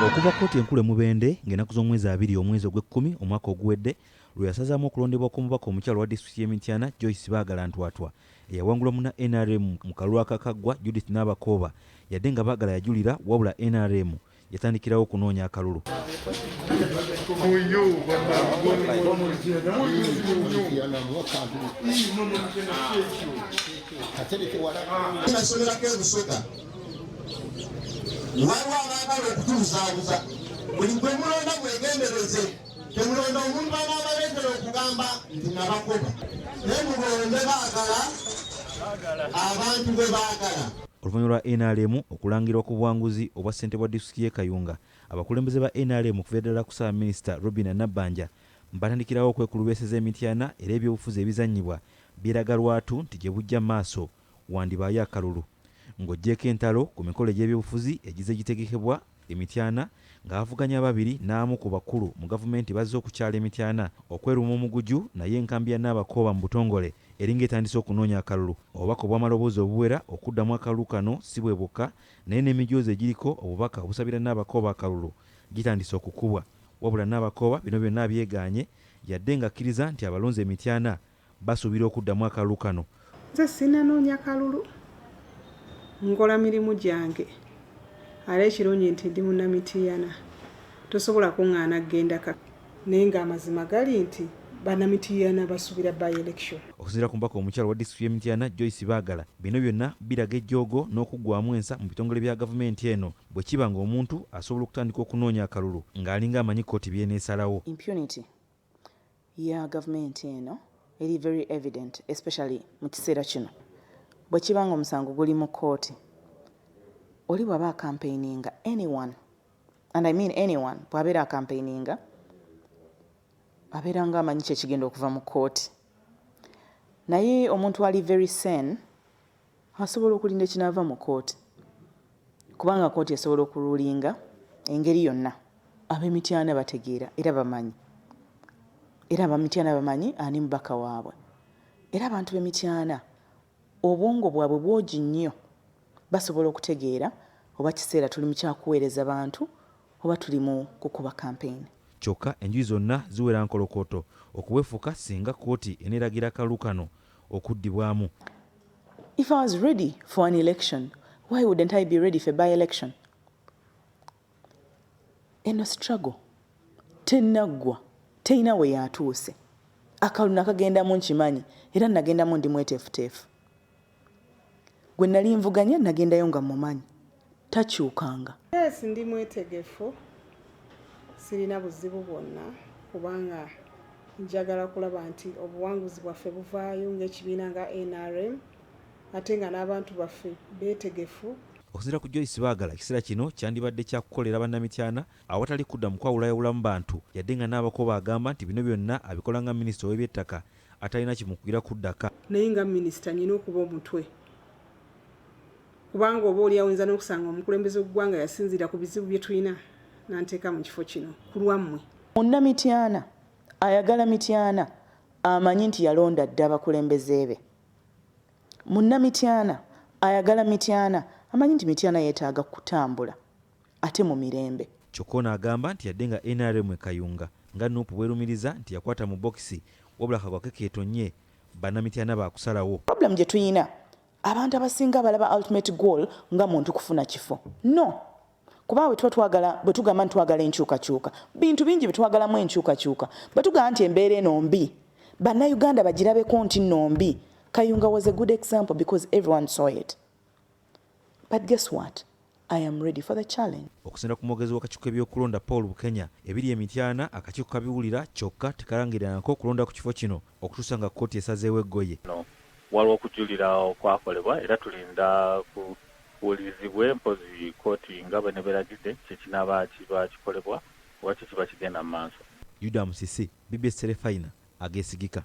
Okuva kkooti enkulu Mubende ng'ennaku z'omwezi 2 omwezi ogw'Ekkumi omwaka oguwedde lwe yasazaamu okulondebwa kw'omubaka omukyala wa disitulikiti y'e Mityana Joyce Baagala ntwatwa eyawangulwa munna NRM mu kalulu akakaggwa Judith Nabakooba yadde nga Baagala yajulira wabula NRM yatandikirawo okunoonya akalulu. Waliwo abaagala okutuzaabuza buli gwe mulonda mwegendereze temulonda omuntu anaabaleetera okugamba nti Nabakooba naye mulonde Baagala abantu bwe baagala. Oluvannyuma lwa NRM okulangirwa ku buwanguzi obwa ssente bwa disitulikiti y'e Kayunga, abakulembeze ba NRM okuva ddala ku Ssaaba Minisita Robinah Nabbanja batandikirawo okwekulubeeseza Mityana era ebyobufuzi ebizannyibwa biraga lwatu nti gye bujja maaso wandibaayo akalulu. Ng'oggyeko entalo ku mikolo egy'ebyobufuzi egize gitegekebwa e Mityana ng'avuganya babiri n'amu ku bakulu mu gavumenti bazze okukyala e Mityana okweruma omuguju naye enkambi ya Nabakooba mu butongole eringa etandise okunoonya akalulu. Obubaka obw'amaloboozi obuwera okuddamu akalulu kano si bwe bukka naye n'emijoozi egiriko obubaka obusabira Nabakooba akalulu gitandise okukubwa. Wabula Nabakooba bino byonna abyegaanye yadde ng'akkiriza nti abalonzi e Mityana basuubira okuddamu akalulu kano. Nze sinanoonya akalulu, nkola mirimu gyange. Ala ekirungi nti ndi munna Mityana tosobola kuŋŋaana kgenda ka naye ng'amazima gali nti bannamityana basuubira by election. Okusinziira ku mubaka omukyala wa disitulikiti y'e Mityana Joyce Baagala, bino byonna biraga ejjoogo n'okuggwaamu ensa mu bitongole bya gavumenti eno bwe kiba ng'omuntu asobola okutandika okunoonya akalulu ng'alinga amanyi kkooti by'eneesalawo. Impunity ya gavumenti eno eri very evident, especially mu kiseera kino. Bwe kiba ng'omusango guli mu kkooti, oli bw'aba campaigninga anyone, and I mean anyone, bw'abeera campaigninga abeera ng'amanyi kye kigenda okuva mu kkooti. Naye omuntu ali very sane asobola okulinda ekinaava mu kkooti, kubanga kkooti esobola okululinga engeri yonna. Ab'Emityana bategeera era bamanyi, era Ab'Emityana bamanyi ani mubaka waabwe, era abantu b'Emityana obwongo bwabwe bwogi nnyo, basobola okutegeera oba kiseera tuli mu kyakuweereza bantu oba tuli mu kukuba campaign. Kyokka enjuyi zonna ziwera nkolokoto okuwefuka singa kkooti eneeragira akalulu kano okuddibwamu. If I was ready for an election, why wouldn't I be ready for a by-election? Eno struggle tennaggwa, terina we yatuuse. Akalulu nakagendamu nkimanyi era nagendamu ndi mweteefuteefu. Gwe nali nvuganya nagendayo nga mumanyi, takyukanga. Yes, ndi mwetegefu, sirina buzibu bwonna kubanga njagala kulaba nti obuwanguzi bwaffe buvaayo ng'ekibiina nga NRM ate nga n'abantu baffe beetegefu. Okusinziira ku Joyce Baagala, ekiseera kino kyandibadde kyakukolera bannamityana awatali kudda mu kwawulayawulamu bantu yadde nga Nabakooba agamba nti bino byonna abikola nga minisita w'eby'ettaka atalina kimukugira kuddaka. Naye nga minisita nyina okuba omutwe, kubanga oba oli awinza n'okusanga omukulembeze w'eggwanga yasinziira ku bizibu bye tulina n'anteeka mu kifo kino ku lwammwe. Munna Mityana ayagala Mityana amanyi nti yalonda dda abakulembeze be. Munna Mityana ayagala Mityana amanyi nti Mityana yeetaaga kutambula ate mu mirembe. Kyokka ono agamba nti yadde nga NRM e Kayunga nga Nuupu bwerumiriza nti yakwata mu bokisi wabula kagwake keetonnye bannamityana baakusalawo. Problem gye tuyina, abantu abasinga balaba ultimate goal nga muntu kufuna kifo. No, kuba bwe tugamba nti twagala enkyukakyuka, bintu bingi bye twagalamu enkyukakyuka, bwe tugamba nti embeera eno mbi, bannayuganda bagirabeko nti nno mbi. Kayunga was a good example because everyone saw it. But guess what? I am ready for the challenge. Okusinziira ku mwogezi w'akakiiko k'ebyokulonda Paul Bukenya, ebiri e Mityana akakiiko kabiwulira kyokka tekalangiranako okulonda ku kifo kino okutuusa nga kkooti esazeewo eggoye. Waliwo okujulira okwakolebwa era tulinda kuwulirizibwe mpozi kkooti nga bwe neberagidde kyekinaaba kiba kikolebwa oba kyekiba kigenda mu maaso. Yuda Musisi, BBS Terefayina, ageesigika.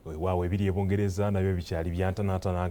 Weewaawo ebiri e Bungereza nabyo bikyali byantanatana